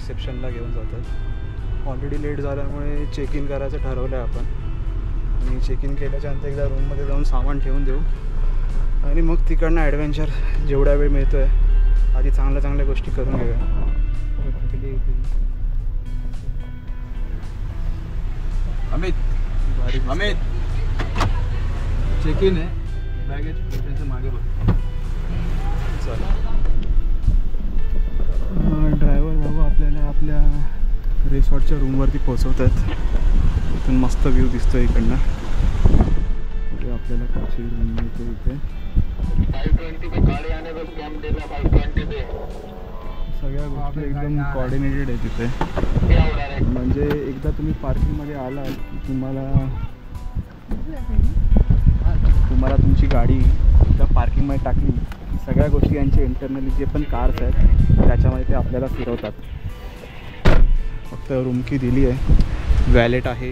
रिसेप्शनला घेऊन जातात. Already late झाल्यामुळे चेक इन करायचं ठरवलं आहे आपण. आणि चेक इन केल्याच्या नंतर एकदा रूममध्ये जाऊन सामान ठेवून देऊ आणि मग तिकडनं ॲडव्हेंचर जेवढा वेळ मिळतो आहे आधी चांगल्या गोष्टी करून घेऊया. अमित चेक इन आहे, बॅगेज त्यांच्या मागे बघ. चला ड्रायव्हर बाबू आपल्याला आपल्या रिसॉर्टच्या रूमवरती पोहोचवत आहेत. इथून मस्त व्ह्यू दिसतो इकडनं. पुढे आपल्याला कशी रूम मिळते इथे. 520 पे गाड़ी आने को कैंप देना 520 पे. सगळ्या गोष्टी एकदम कोऑर्डिनेटेड आहे तिथे. क्या हो रहा है? म्हणजे एकदा तुम्ही पार्किंगमध्ये आलात की तुम्हाला तुमची गाडी एकदा पार्किंगमध्ये टाकली की सगळ्या गोष्टी यांचे इंटरनली जे पण कार्स आहेत त्याच्यामध्ये ते आपल्याला फिरवतात. फक्त रूम की दिली आहे, वॅलेट आहे,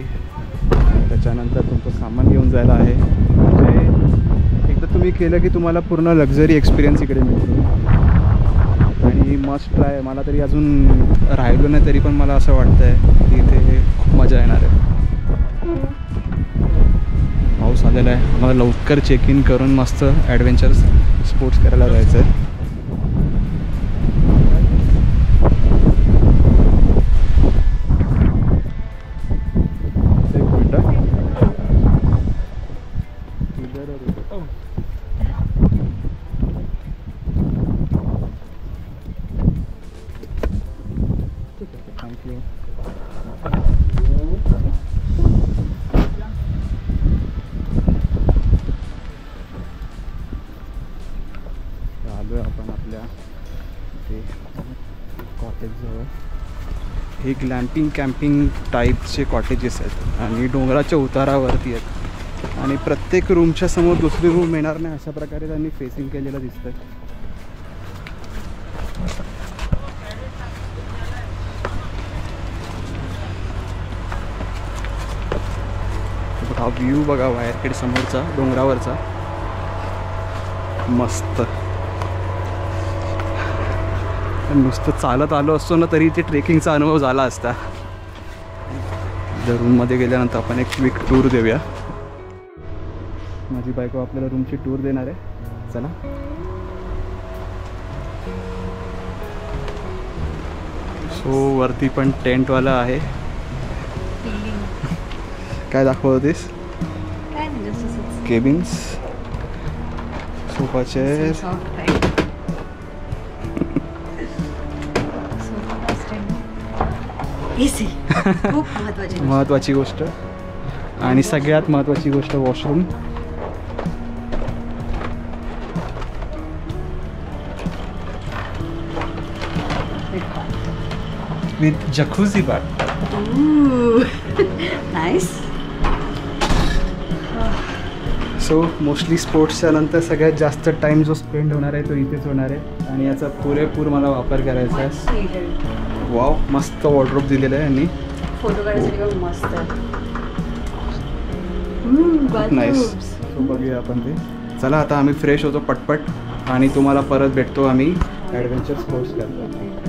त्याच्यानंतर तुमचं सामान घेऊन जायला आहे. म्हणजे एकदा तुम्ही केलं की तुम्हाला पूर्ण लक्झरी एक्सपिरियन्स इकडे मिळतो. आणि मस्ट ट्राय. मला तरी अजून राहिलो नाही तरी पण मला असं वाटतं आहे की इथे खूप मजा येणार आहे. पाऊस आलेला आहे. मला लवकर चेक इन करून मस्त ॲडव्हेंचर स्पोर्ट्स करायला जायचं आहे. थँक्यू. आलो आपण आपल्या इथे कॉटेजजवळ. हे ग्लॅम्पिंग कॅम्पिंग टाईपचे कॉटेजेस आहेत आणि डोंगराच्या उतारावरती आहेत. आणि प्रत्येक रूमच्या समोर दुसरी रूम येणार नाही अशा प्रकारे त्यांनी फेसिंग केलेलं दिसतंय. हा व्ह्यू बघा वायरखेड समोरचा डोंगरावरचा, मस्त. नुसतं चालत आलो असतो ना तरी ते ट्रेकिंगचा अनुभव झाला असता. जर रूममध्ये गेल्यानंतर आपण एक क्विक टूर देऊया. माझी बायको आपल्याला रूमची टूर देणार आहे. चला. सो वरती पण टेंटवाला आहे. काय दाखवत होतीस? Cabins, sofa chair. खूप महत्त्वाची गोष्ट. आणि सगळ्यात महत्त्वाची गोष्ट washroom. With jacuzzi bath. Nice. So mostly स्पोर्ट्सच्या नंतर सगळ्यात जास्त टाईम जो स्पेंड होणार आहे तो इथेच होणार आहे आणि याचा पुरेपूर मला वापर करायचा आहे. वाव, मस्त वॉर्डरोब दिलेलं आहे यांनी. फोटो काढायसाठी मस्त. नाईस. सो बघूया आपण ते. चला आता आम्ही फ्रेश होतो पटपट आणि तुम्हाला परत भेटतो आम्ही ॲडव्हेंचर स्पोर्ट्स करतो.